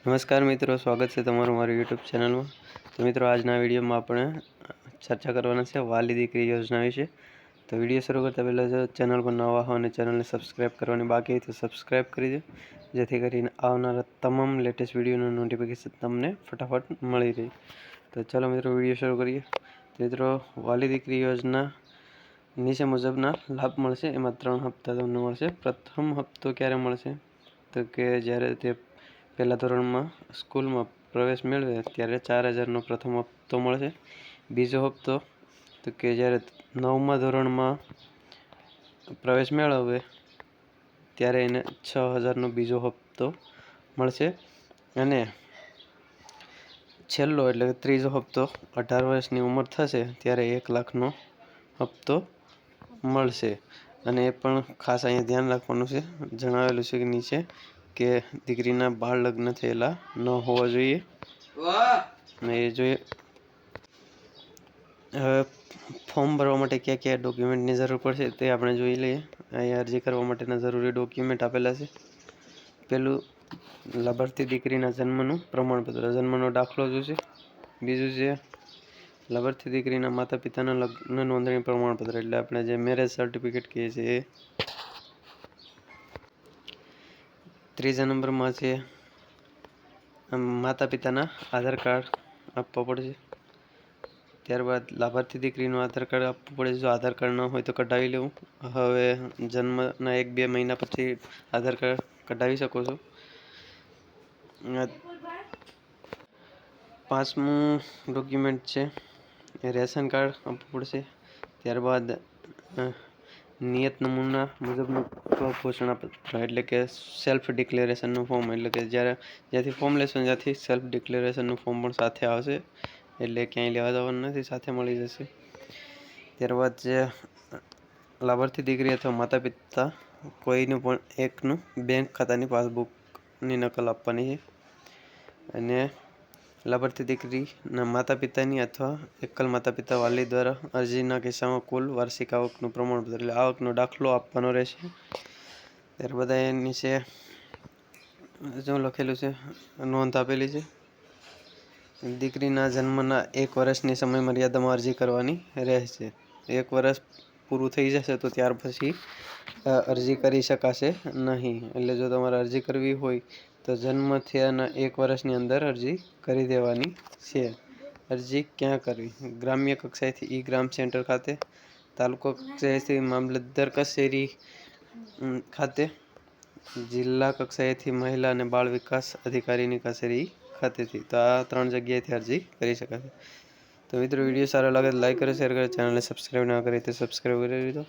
નમસ્કાર મિત્રો, સ્વાગત છે તમારું મારી યુટ્યુબ ચેનલમાં। તો મિત્રો, આજના વિડીયોમાં આપણે ચર્ચા કરવાના છે વાલી દીકરી યોજના વિશે। તો વિડીયો શરૂ કરતાં પહેલાં જો ચેનલ પર નવા હો અને ચેનલને સબસ્ક્રાઈબ કરવાની બાકી હોય તો સબસ્ક્રાઈબ કરી દો, જેથી કરીને આવનારા તમામ લેટેસ્ટ વિડીયોનું નોટિફિકેશન તમને ફટાફટ મળી રહે। તો ચાલો મિત્રો, વિડીયો શરૂ કરીએ। તો મિત્રો, વાલી દીકરી યોજના નીચે મુજબના લાભ મળશે। એમાં 3 હપ્તા તમને મળશે। પ્રથમ હપ્તો ક્યારે મળશે? તો કે જ્યારે તે પહેલા ધોરણમાં સ્કૂલમાં પ્રવેશ મેળવે ત્યારે 4,000નો પ્રથમ હપ્તો મળશે। બીજો હપ્તો તો કે જ્યારે 9મા ધોરણમાં પ્રવેશ મેળવે ત્યારે એને 6,000નો બીજો હપ્તો મળશે। અને છેલ્લો એટલે કે ત્રીજો હપ્તો 18 વર્ષની ઉંમર થશે ત્યારે 1 લાખનો હપ્તો મળશે। અને એ પણ ખાસ અહીંયા ધ્યાન રાખવાનું છે, જણાવેલું છે કે નીચે કે દીકરીના બાળ લગ્ન થયેલા ન હોવા જોઈએ ને એ જોઈએ। હવે ફોર્મ ભરવા માટે કયા કયા ડોક્યુમેન્ટની જરૂર પડશે તે આપણે જોઈ લઈએ। અહીંયા અરજી કરવા માટેના જરૂરી ડોક્યુમેન્ટ આપેલા છે। પહેલું, લાભાર્થી દીકરીના જન્મનું પ્રમાણપત્ર, જન્મનો દાખલો જોઈશે। બીજું છે લાભાર્થી દીકરીના માતા પિતાના લગ્ન નોંધણી પ્રમાણપત્ર, એટલે આપણે જે મેરેજ સર્ટિફિકેટ કહીએ છીએ એ। ત્રીજા નંબરમાં છે માતા પિતાના આધાર કાર્ડ આપવા પડશે। ત્યારબાદ લાભાર્થી દીકરીનું આધાર કાર્ડ આપવું પડે, જો આધાર કાર્ડ ન હોય તો કઢાવી લેવું। હવે જન્મના 1-2 મહિના પછી આધાર કાર્ડ કઢાવી શકો છો। 5મું ડોક્યુમેન્ટ છે એ રેશન કાર્ડ આપવું પડશે। ત્યારબાદ નિયત નમૂના મુજબનું ઘોષણાપત્ર, એટલે કે સેલ્ફ ડિક્લેરેશનનું ફોર્મ, એટલે કે જ્યાંથી ફોર્મ લેશો ત્યાંથી સેલ્ફ ડિક્લેરેશનનું ફોર્મ પણ સાથે આવશે, એટલે ક્યાંય લેવા જવાનું નથી, સાથે મળી જશે। ત્યારબાદ જે લાભાર્થી દીકરી અથવા માતા પિતા કોઈનું પણ એકનું બેંક ખાતાની પાસબુકની નકલ આપવાની છે। અને લાભાર્થી દીકરીના માતા પિતાની અથવા એકલ માતા પિતા વાલી દ્વારા અરજીના કિસ્સામાં કુલ વાર્ષિક આવકનું પ્રમાણપત્ર, એટલે આવકનો દાખલો આપવાનો રહેશે। ત્યારબાદ એ નીચે જો લખેલું છે, નોંધ આપેલી છે, દીકરીના જન્મના 1 વર્ષની સમય મર્યાદામાં અરજી કરવાની રહેશે। 1 વર્ષ પૂરું થઈ જશે તો ત્યાર પછી અરજી કરી શકાશે નહીં। એટલે જો તમારે અરજી કરવી હોય તો જન્મ થયાના 1 વર્ષની અંદર અરજી કરી દેવાની છે। અરજી ક્યાં કરવી? ગ્રામ્ય કક્ષાએથી ઈ-ગ્રામ સેન્ટર ખાતે, તાલુકા કક્ષાએથી મામલતદાર કચેરી ખાતે, જિલ્લા કક્ષાએથી મહિલા અને બાળ વિકાસ અધિકારીની કચેરી ખાતેથી। તો આ 3 જગ્યાએથી અરજી કરી શકાશે। તો મિત્રો, વિડીયો સારો લાગે તો લાઈક કરો, શેર કરો, ચેનલને સબસ્ક્રાઈબ ના કરી તો સબસ્ક્રાઈબ કરી દીધો।